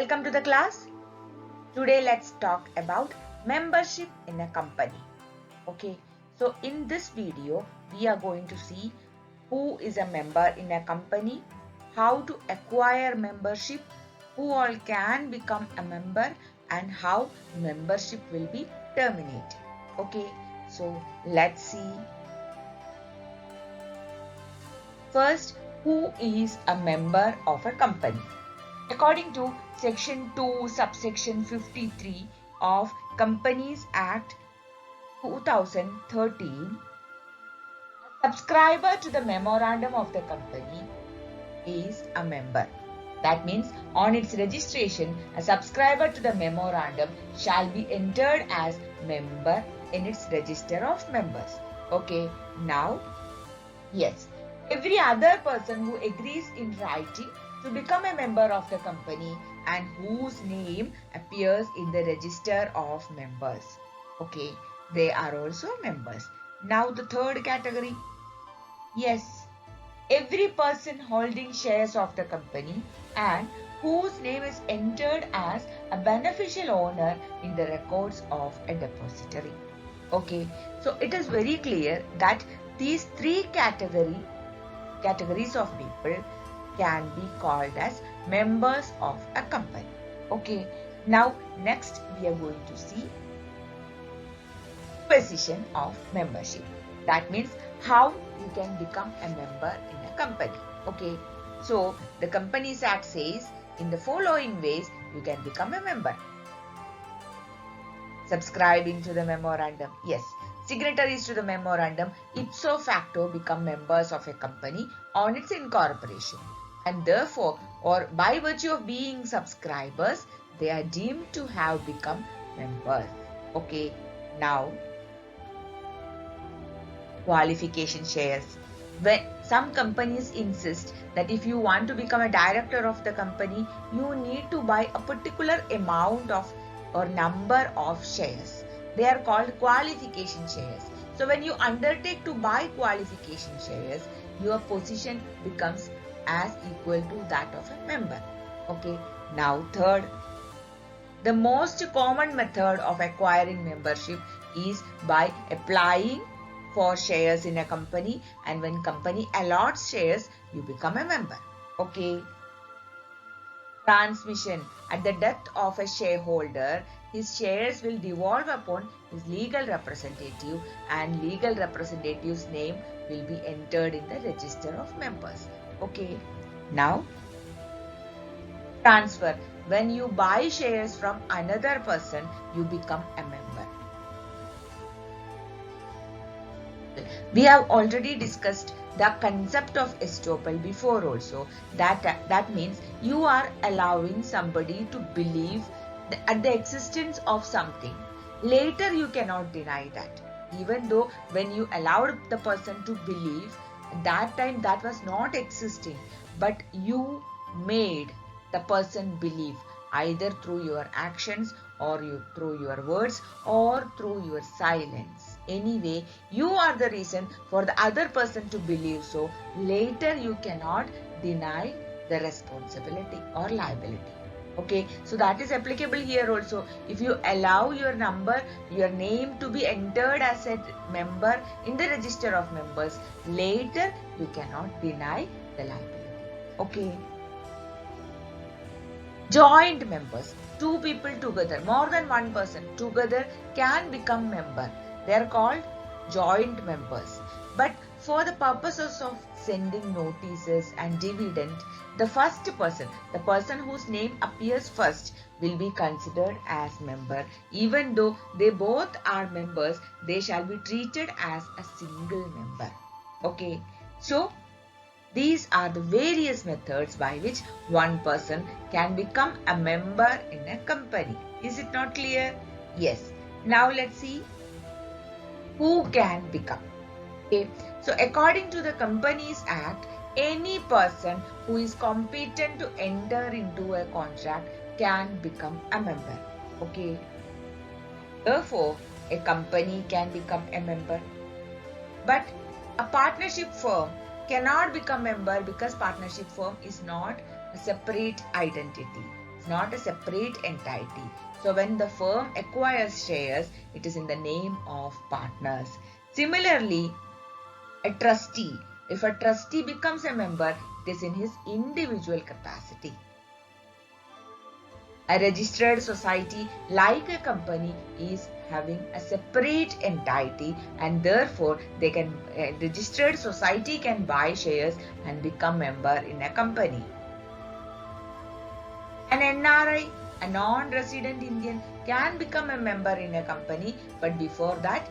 Welcome to the class. Today let's talk about membership in a company. Okay, so in this video we are going to see who is a member in a company, how to acquire membership, who all can become a member, and how membership will be terminated. Okay, so let's see. First, who is a member of a company? According to Section 2, subsection 53 of Companies Act 2013, a subscriber to the memorandum of the company is a member. That means on its registration, a subscriber to the memorandum shall be entered as member in its register of members. Okay, now, yes, every other person who agrees in writing to become a member of the company and whose name appears in the register of members. Okay, they are also members. Now the third category. Yes, every person holding shares of the company and whose name is entered as a beneficial owner in the records of a depository. Okay, so it is very clear that these three categories of people can be called as members of a company. Okay, now next we are going to see position of membership. That means how you can become a member in a company. Okay, so the Companies Act says in the following ways you can become a member. Subscribing to the memorandum. Yes, signatories to the memorandum ipso facto become members of a company on its incorporation, and therefore, or by virtue of being subscribers, they are deemed to have become members. Okay, now qualification shares. When some companies insist that if you want to become a director of the company, you need to buy a particular amount of or number of shares. They are called qualification shares. So when you undertake to buy qualification shares, your position becomes as equal to that of a member. Okay, now third, the most common method of acquiring membership is by applying for shares in a company, and when company allots shares, you become a member. Okay. Transmission. At the death of a shareholder, his shares will devolve upon his legal representative, and legal representative's name will be entered in the register of members. Okay. Now, transfer. When you buy shares from another person, you become a member. We have already discussed the concept of estoppel before also. That means you are allowing somebody to believe at the existence of something. Later you cannot deny that. Even though when you allowed the person to believe, that time that was not existing, but you made the person believe either through your actions or through your words or through your silence. Anyway, you are the reason for the other person to believe so. Later you cannot deny the responsibility or liability. Okay, so that is applicable here also. If you allow your name to be entered as a member in the register of members, later you cannot deny the liability. Okay. Joint members. Two people together, more than one person together can become member. They are called joint members. But for the purposes of sending notices and dividend, the first person, the person whose name appears first, will be considered as member. Even though they both are members, they shall be treated as a single member. Okay, so these are the various methods by which one person can become a member in a company. Is it not clear? Yes. Now let's see who can become. Okay. So according to the Companies Act, any person who is competent to enter into a contract can become a member. Okay. Therefore, a company can become a member. But a partnership firm cannot become member because partnership firm is not a separate identity. It's not a separate entity. So when the firm acquires shares, it is in the name of partners. Similarly, a trustee. If a trustee becomes a member, it is in his individual capacity. A registered society, like a company, is having a separate entity, and therefore a registered society can buy shares and become member in a company. An NRI, a non-resident Indian, can become a member in a company, but before that,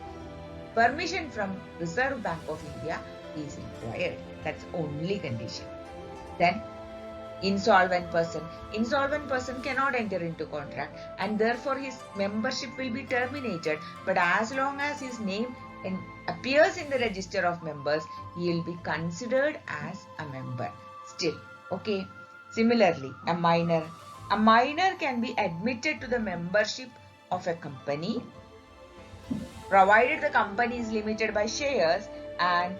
permission from Reserve Bank of India is required. That's only condition. Then, insolvent person. Insolvent person cannot enter into contract, and therefore his membership will be terminated. But as long as his name appears in the register of members, he will be considered as a member still. Okay. Similarly, a minor. A minor can be admitted to the membership of a company, provided the company is limited by shares and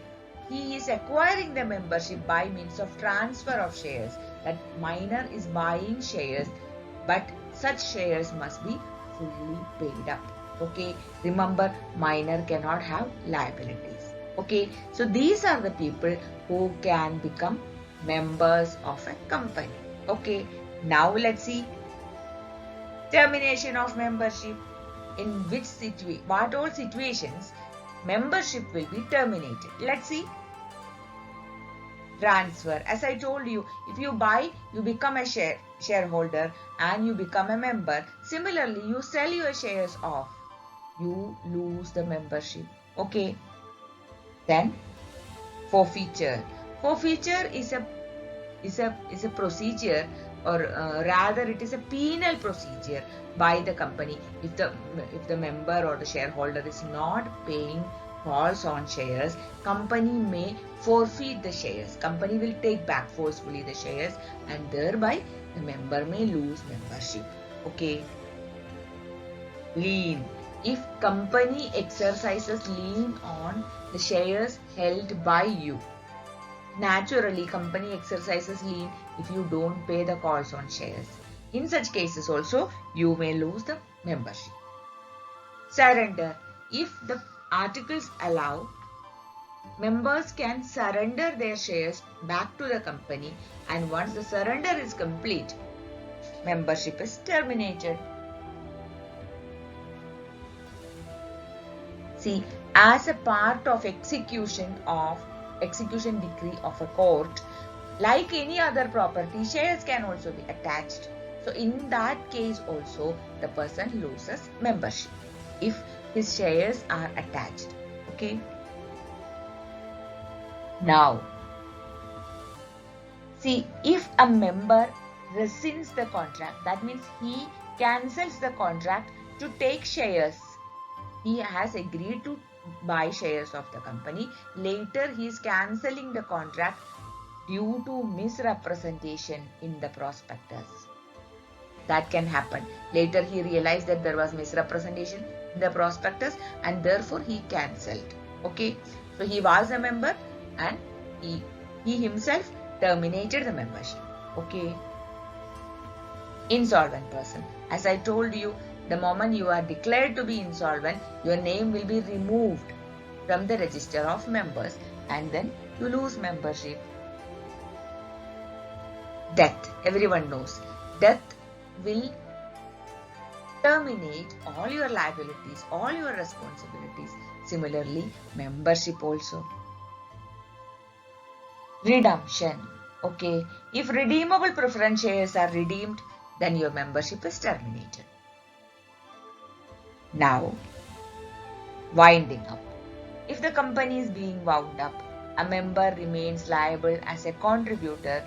he is acquiring the membership by means of transfer of shares. That minor is buying shares, but such shares must be fully paid up. Okay, remember, minor cannot have liabilities. Okay, so these are the people who can become members of a company. Okay, now let's see termination of membership. In which what all situations membership will be terminated? Let's see. Transfer. As I told you, if you buy, you become a shareholder and you become a member. Similarly, you sell your shares off, you lose the membership. Okay. Then forfeiture. Forfeiture is a procedure, or rather it is a penal procedure by the company. If the member or the shareholder is not paying calls on shares, company may forfeit the shares. Company will take back forcefully the shares, and thereby the member may lose membership. Okay. Lien. If company exercises lien on the shares held by you, naturally company exercises lien if you don't pay the calls on shares. In such cases also, you may lose the membership. Surrender. If the articles allow, members can surrender their shares back to the company, and once the surrender is complete, membership is terminated. See, as a part of execution decree of a court, like any other property, shares can also be attached. So in that case also, the person loses membership if his shares are attached. Okay. Now, see, if a member rescinds the contract, that means he cancels the contract to take shares. He has agreed to buy shares of the company. Later, he is cancelling the contract due to misrepresentation in the prospectus. That can happen. Later, he realized that there was misrepresentation in the prospectus, and therefore he cancelled. Okay. So he was a member and he himself terminated the membership. Okay. Insolvent person. As I told you, the moment you are declared to be insolvent, your name will be removed from the register of members, and then you lose membership. Death. Everyone knows. Death will terminate all your liabilities, all your responsibilities. Similarly, membership also. Redemption. Okay. If redeemable preference shares are redeemed, then your membership is terminated. Now, winding up. If the company is being wound up, a member remains liable as a contributor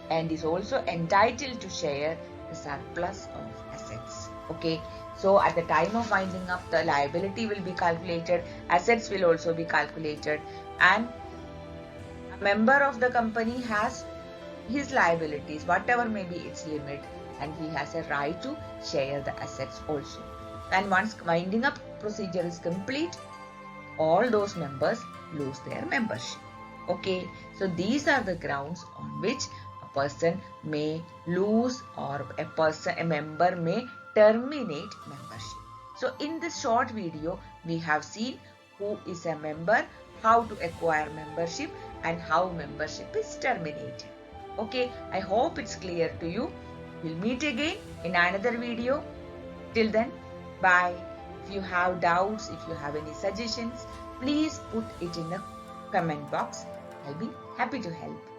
and is also entitled to share the surplus of assets. Okay. So at the time of winding up, the liability will be calculated, assets will also be calculated, and a member of the company has his liabilities, whatever may be its limit, and he has a right to share the assets also. And once winding up procedure is complete, all those members lose their membership. Okay, so these are the grounds on which a person may lose or a member may terminate membership. So in this short video, we have seen who is a member, how to acquire membership, and how membership is terminated. Okay, I hope it's clear to you. We'll meet again in another video. Till then, bye. If you have doubts, if you have any suggestions, please put it in the comment box. I'll be happy to help.